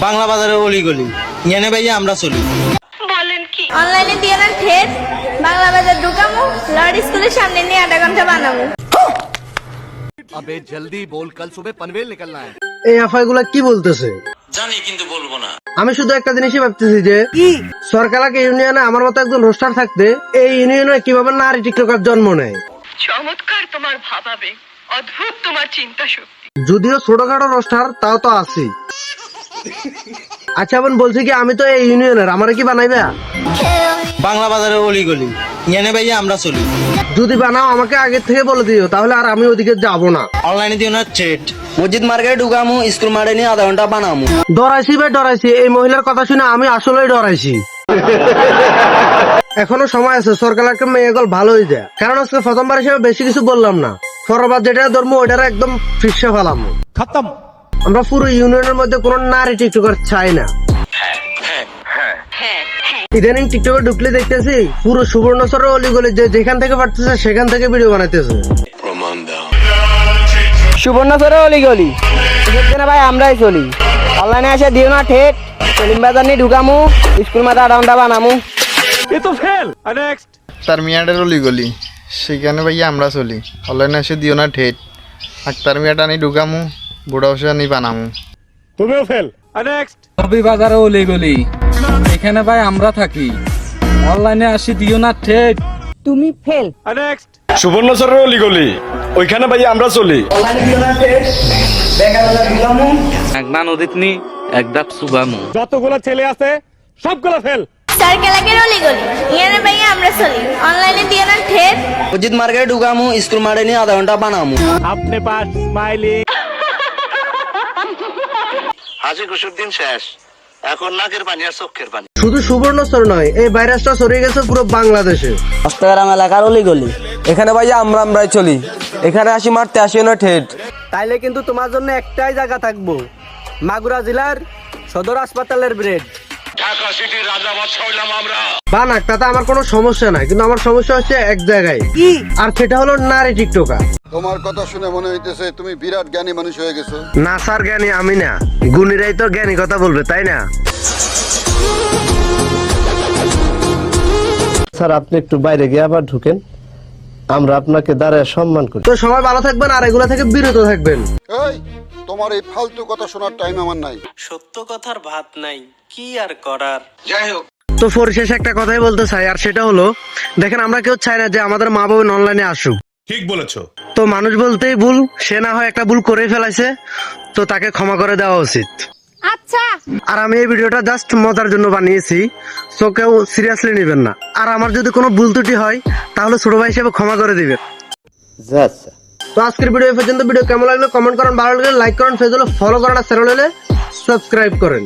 বাংলা বাজারের অলিগলি এনে ভাইয়া আমরা চলি। বলেন কি? অনলাইনে দিয়ে না ঠেট বাংলা বাজার ঢুকামু, লর্ড স্কুলের সামনে নিয়ে 8 ঘন্টা বানাবো। अबे जल्दी बोल, कल सुबह पनवेल निकलना है। এই এফআই গুলা কি বলতেছে জানি কিন্তু বলবো না। আমি শুধু একটা জিনিসই ভাবতেছি যে সরকারকে ইউনিয়নে আমার মতো একজন রোস্টার থাকতে এই ইউনিয়নে কিভাবে নারী টিকটকার জন্ম নেয়। চমৎকার তোমার ভাবাবে, অদ্ভুত তোমার চিন্তা শক্তি। যদিও ছোটখাটো রোস্টার তাও তো আছি। আচ্ছা বোন বলছি কি আমি তো এই ইউনিয়নের, আমারে কি বানাইবে? বাংলা বাজারের অলিগলি এনে ভাইয়া আমরা চলি। যদি বানাও আমাকে আগে থেকে বলে দিও, তাহলে আর আমি ওদিকে যাব না। অনলাইনে দিও না থ্রেট। মসজিদ মার্কেটে ঢুকামু, স্কুল মাঠে নিয়ে আধা ঘন্টা বানামু। ডরাইছি ভাই ডরাইছি, এই মহিলার কথা শুনে আমি আসলেই ডরাইছি। এখনো সময় আছে, সরকারকে মেয়েগুলো ভালো হয়ে যায়। কারণ আজকে প্রথমবার হিসেবে বেশি কিছু বললাম না, পরবার যেটা ধরবো ওইটার একদম ফিক্সে ফেলাম খতম। আমরা পুরো ইউনিয়নের মধ্যে কোনো নারী টিকটকার চাই না। ইদানিং টিকটকে ঢুকলে দেখতেছি পুরো সুবর্ণচরের অলিগলি যেখান থেকে পারতেছে সেখান থেকে ভিডিও বানাইতেছে। সুবর্ণচরের অলিগলি এখানে ভাই আমরাই চলি। অনলাইনে এসে দিও না ঠেট, সেলিম বাজার নিয়ে ঢুকামু, স্কুল মাথা আধা ঘন্টা বানামু। তার মিয়াটার অলিগলি সেখানে ভাইয়া আমরা চলি। অনলাইনে এসে দিও না ঠেট, আক্তার মিয়াটা আনি ঢুকামু, বুড়া বসে আনি বানামু। বাজারে অলিগলি এখানে ভাই আমরা থাকি। অনলাইনে আসি দিও না ঠেট, তুমি ফেল। সুবর্ণচরের অলিগলি ওইখানে ভাই আমরা চলি। একনা নদীত নি এক ধাপ সুবামু। যতগুলো ছেলে আছে সবগুলো ফেল। সরকারকে অলিগলি এনে ভাইয়া আমরা চলি। অনলাইনে দিয়ে না ঠেট মসজিদ মার্কেটে ঢুকামু, স্কুল মাঠে নিয়ে আধা ঘন্টা বানামু। আপনি পাস স্মাইলি। হাসি খুশির দিন শেষ, এখন নাকের পানি আর চোখের পানি। শুধু সুবর্ণচর নয়, এই ভাইরাসটা ছড়িয়ে গেছে পুরো বাংলাদেশে। অষ্টগ্রাম এলাকার অলিগলি এখানে ভাইয়া আমরাই চলি। এখানে আসি মারতে আসিও না ঠেট। তাইলে কিন্তু তোমার জন্য একটাই জায়গা থাকবো, মাগুরা জেলার সদর হাসপাতালের ব্রেড। ঢাকা সিটির রাজাবাদ হইলাম আমরা। বানাক তাতে আমার কোনো সমস্যা নাই, কিন্তু আমার সমস্যা হচ্ছে এক জায়গায়, আর সেটা হলো নারী টিকটকার। তোমার কথা শুনে মনে হইতেছে তুমি বিরাট জ্ঞানী মানুষ হয়ে গেছো। না স্যার, জ্ঞানী আমি না, গুণীরাই তো জ্ঞানী কথা বলবে, তাই না? স্যার আপনি একটু বাইরে গিয়ে আবার ঢুকেন, আমরা আপনাকে দাঁড়ায় সম্মান করি। তো সবাই ভালো থাকবেন আর এগুলা থেকে বিরত থাকবেন। এই তোমার এই ফালতু কথা শোনার টাইম আমার নাই। সত্য কথার ভাত নাই, কি আর করার। যাই হোক, তো পরিশেষে একটা কথাই বলতে চাই, আর সেটা হলো দেখেন আমরা কেউ চাই না যে আমাদের মা বাবা অনলাইনে আসুক। ঠিক বলেছো। তো মানুষ বলতেই ভুল, সে না হয় একটা ভুল করে ফেলাইছে, তো তাকে ক্ষমা করে দেওয়া উচিত। আচ্ছা আর আমি এই ভিডিওটা জাস্ট মজার জন্য বানিয়েছি, তো কেউ সিরিয়াসলি নেবেন না। আর আমার যদি কোনো ভুল ত্রুটি হয় তাহলে ছোট ভাই হিসেবে ক্ষমা করে দিবেন। তো আজকের ভিডিও পর্যন্ত। ভিডিও কেমন লাগলো কমেন্ট করেন, ভালো লাগলে লাইক করেন, ফেসবুকে ফলো করেন, আর চ্যানেলে সাবস্ক্রাইব করেন।